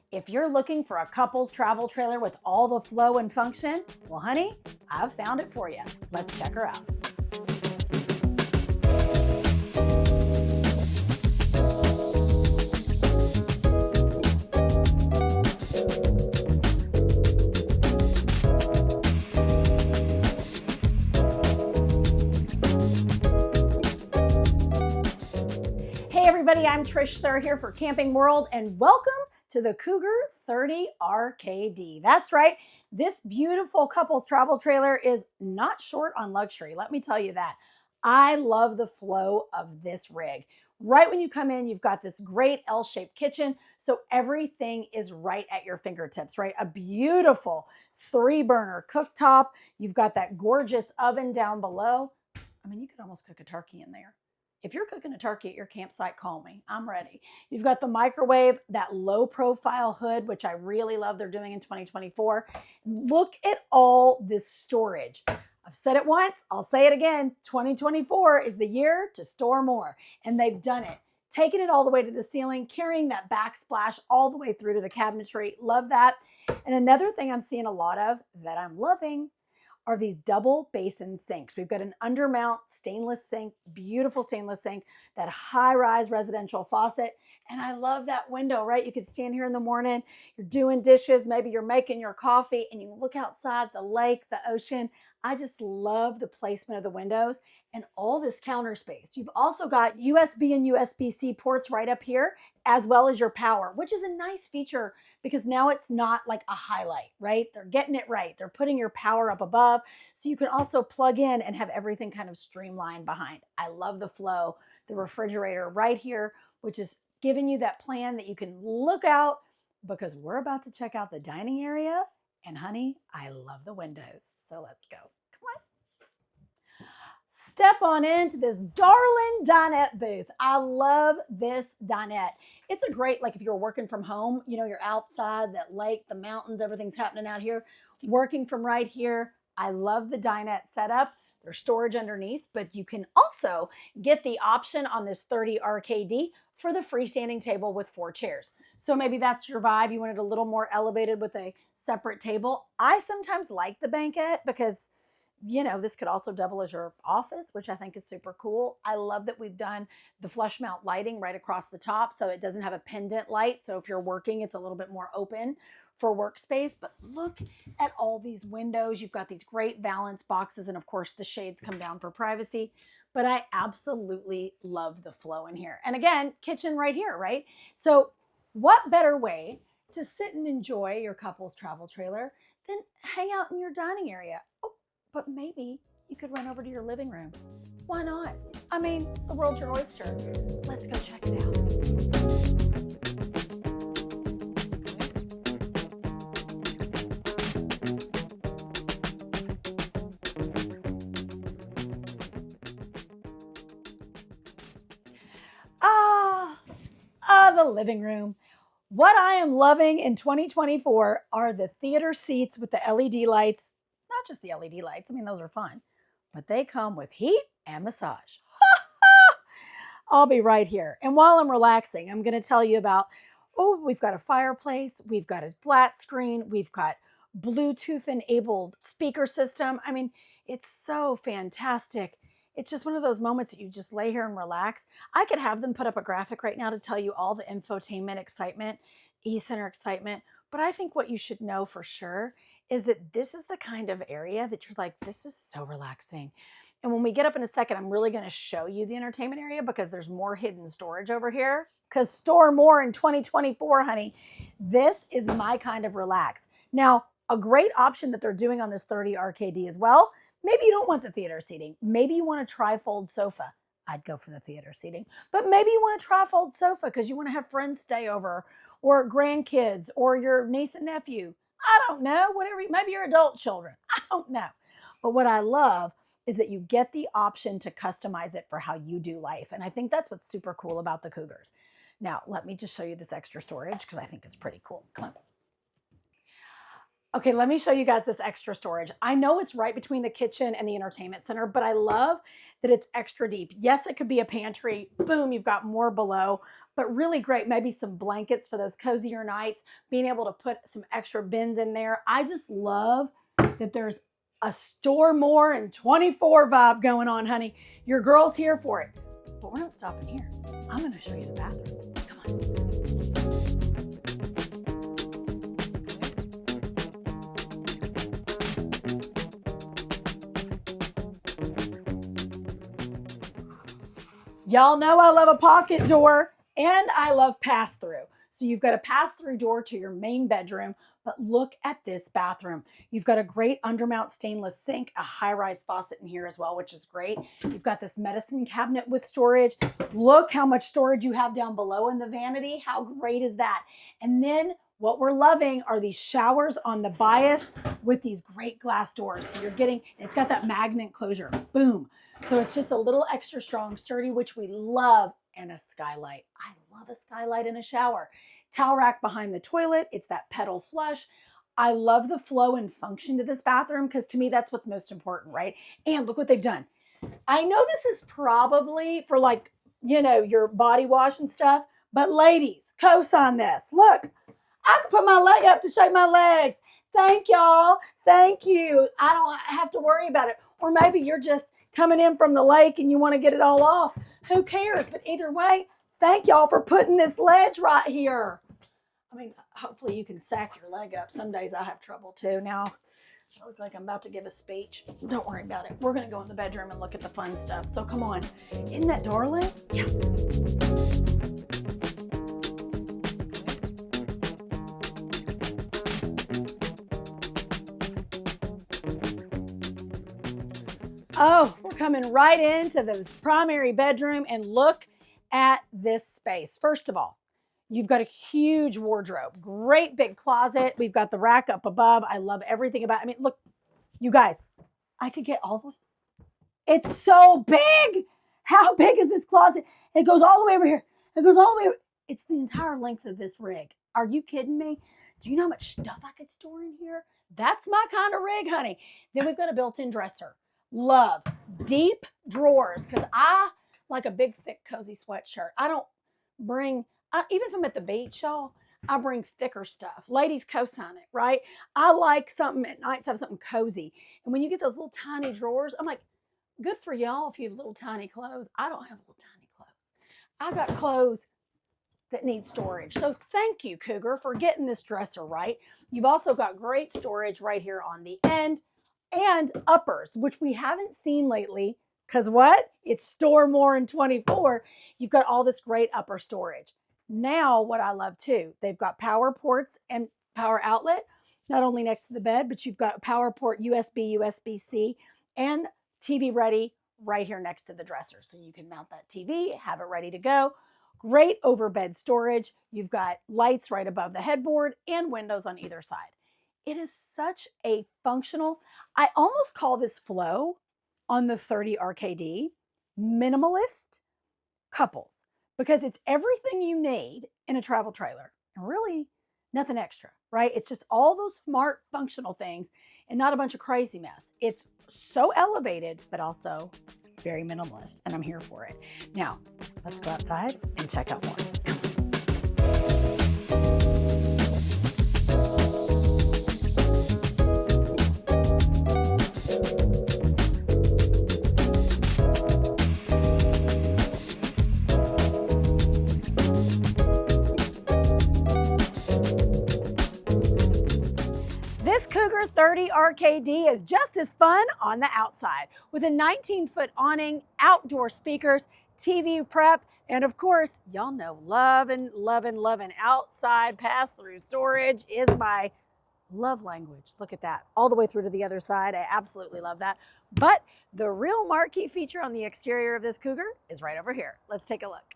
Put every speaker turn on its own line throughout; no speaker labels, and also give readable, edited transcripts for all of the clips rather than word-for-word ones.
If you're looking for a couples travel trailer with all the flow and function, well, honey, I've found it for you. Let's check her out. Hey everybody, I'm Trish Sir here for Camping World, and welcome to the Cougar 30RKD. That's right, this beautiful couples travel trailer is not short on luxury, let me tell you that. I love the flow of this rig. Right when you come in, you've got this great L-shaped kitchen, so everything is right at your fingertips, right? A beautiful 3-burner cooktop. You've got that gorgeous oven down below. I mean, you could almost cook a turkey in there. If you're cooking a turkey at your campsite, call me. I'm ready. You've got the microwave, that low profile hood, which I really love they're doing in 2024. Look at all this storage. I've said it once, I'll say it again. 2024 is the year to store more. And they've done it. Taking it all the way to the ceiling, carrying that backsplash all the way through to the cabinetry. Love that. And another thing I'm seeing a lot of that I'm loving are these double basin sinks. We've got an undermount stainless sink, beautiful stainless sink, that high-rise residential faucet. And I love that window, right? You could stand here in the morning, you're doing dishes, maybe you're making your coffee, and you look outside, the lake, the ocean. I just love the placement of the windows and all this counter space. You've also got USB and USB-C ports right up here, as well as your power, which is a nice feature because now it's not like a highlight, right? They're getting it right. They're putting your power up above, so you can also plug in and have everything kind of streamlined behind. I love the flow. The refrigerator right here, which is giving you that plan that you can look out, because we're about to check out the dining area. And honey, I love the windows. So let's go. Come on. Step on into this darling dinette booth. I love this dinette. It's a great, like if you're working from home, you know, you're outside, that lake, the mountains, everything's happening out here. Working from right here. I love the dinette setup. There's storage underneath, but you can also get the option on this 30RKD for the freestanding table with 4 chairs. So maybe that's your vibe. You want it a little more elevated with a separate table. I sometimes like the banquette because, you know, this could also double as your office, which I think is super cool. I love that we've done the flush mount lighting right across the top, so it doesn't have a pendant light. So if you're working, it's a little bit more open for workspace. But look at all these windows. You've got these great valance boxes, and of course the shades come down for privacy. But I absolutely love the flow in here. And again, kitchen right here, right? So what better way to sit and enjoy your couple's travel trailer than hang out in your dining area? Oh, but maybe you could run over to your living room. Why not? I mean, the world's your oyster. Let's go check it out. The living room. What I am loving in 2024 are the theater seats with the LED lights. Not just the LED lights, I mean, those are fun, but they come with heat and massage. I'll be right here. And while I'm relaxing, I'm going to tell you about, oh, we've got a fireplace, we've got a flat screen, we've got Bluetooth enabled speaker system. I mean, it's so fantastic. It's just one of those moments that you just lay here and relax. I could have them put up a graphic right now to tell you all the infotainment excitement, e-center excitement, but I think what you should know for sure is that this is the kind of area that you're like, this is so relaxing. And when we get up in a second, I'm really going to show you the entertainment area because there's more hidden storage over here. Because store more in 2024, honey. This is my kind of relax. Now, a great option that they're doing on this 30RKD as well, maybe you don't want the theater seating. Maybe you want a tri-fold sofa. I'd go for the theater seating. But maybe you want a tri-fold sofa because you want to have friends stay over, or grandkids, or your niece and nephew. I don't know, whatever, maybe your adult children. I don't know. But what I love is that you get the option to customize it for how you do life. And I think that's what's super cool about the Cougars. Now, let me just show you this extra storage because I think it's pretty cool. Come on. Okay, let me show you guys this extra storage. I know it's right between the kitchen and the entertainment center, but I love that it's extra deep. Yes, it could be a pantry. Boom, you've got more below. but really great. Maybe some blankets for those cozier nights, being able to put some extra bins in there. I just love that there's a store more and 24 vibe going on, honey. Your girl's here for it. But we're not stopping here. I'm going to show you the bathroom. Come on. Y'all know I love a pocket door and I love pass-through. So you've got a pass-through door to your main bedroom, but look at this bathroom. You've got a great undermount stainless sink, a high-rise faucet in here as well, which is great. You've got this medicine cabinet with storage. Look how much storage you have down below in the vanity. How great is that? And then what we're loving are these showers on the bias with these great glass doors. So you're getting, it's got that magnet closure, boom. So it's just a little extra strong, sturdy, which we love, and a skylight. I love a skylight in a shower. Towel rack behind the toilet. It's that pedal flush. I love the flow and function to this bathroom because to me, that's what's most important, right? And look what they've done. I know this is probably for like, you know, your body wash and stuff, but ladies, co-sign this. Look, I can put my leg up to shake my legs. Thank y'all. Thank you. I don't have to worry about it. Or maybe you're just coming in from the lake and you want to get it all off. Who cares? But either way, thank y'all for putting this ledge right here. I mean, hopefully you can sack your leg up. Some days I have trouble too. Now, I look like I'm about to give a speech. Don't worry about it. We're going to go in the bedroom and look at the fun stuff. So come on. Isn't that darling? Yeah. Oh, we're coming right into the primary bedroom and look at this space. First of all, you've got a huge wardrobe, great big closet. We've got the rack up above. I love everything about it. I mean, look, you guys, I could get all the way. It's so big. How big is this closet? It goes all the way over here. It goes all the way over. It's the entire length of this rig. Are you kidding me? Do you know how much stuff I could store in here? That's my kind of rig, honey. Then we've got a built-in dresser. Love deep drawers because I like a big, thick, cozy sweatshirt. I don't bring, even if I'm at the beach, y'all, I bring thicker stuff. Ladies co-sign it, right? I like something at night to have something cozy. And when you get those little tiny drawers, I'm like, good for y'all if you have little tiny clothes. I don't have little tiny clothes. I got clothes that need storage. So thank you, Cougar, for getting this dresser right. You've also got great storage right here on the end. And uppers, which we haven't seen lately, because what? It's store more in 24. You've got all this great upper storage. Now, what I love too, they've got power ports and power outlet, not only next to the bed, but you've got power port USB, USB-C, and TV ready right here next to the dresser. So you can mount that TV, have it ready to go. Great overbed storage. You've got lights right above the headboard and windows on either side. It is such a functional, I almost call this flow on the 30RKD minimalist couples because it's everything you need in a travel trailer and really nothing extra, right? It's just all those smart functional things and not a bunch of crazy mess. It's so elevated, but also very minimalist, and I'm here for it. Now, let's go outside and check out more. This Cougar 30RKD is just as fun on the outside with a 19-foot awning, outdoor speakers, TV prep, and of course, y'all know loving outside pass-through storage is my love language. Look at that, all the way through to the other side. I absolutely love that. But the real marquee feature on the exterior of this Cougar is right over here. Let's take a look.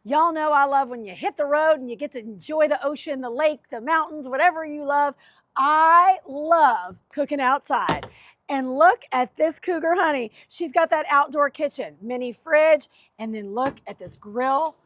Y'all know I love when you hit the road and you get to enjoy the ocean, the lake, the mountains, whatever you love. I love cooking outside. And look at this Cougar, honey. She's got that outdoor kitchen, mini fridge, and then look at this grill.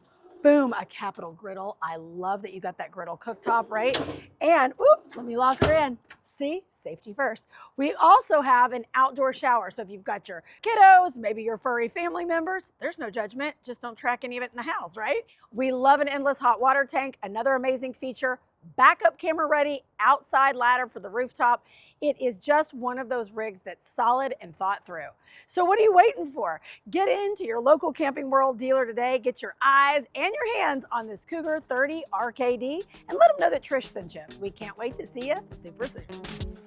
Boom, a capital griddle. I love that you got that griddle cooktop, right? And, oop, let me lock her in. See, safety first. We also have an outdoor shower. So if you've got your kiddos, maybe your furry family members, there's no judgment. Just don't track any of it in the house, right? We love an endless hot water tank. Another amazing feature, backup camera ready, outside ladder for the rooftop. It is just one of those rigs that's solid and thought through. So what are you waiting for? Get into your local Camping World dealer today. Get your eyes and your hands on this Cougar 30RKD and let them know that Trish sent you. We can't wait to see you super soon.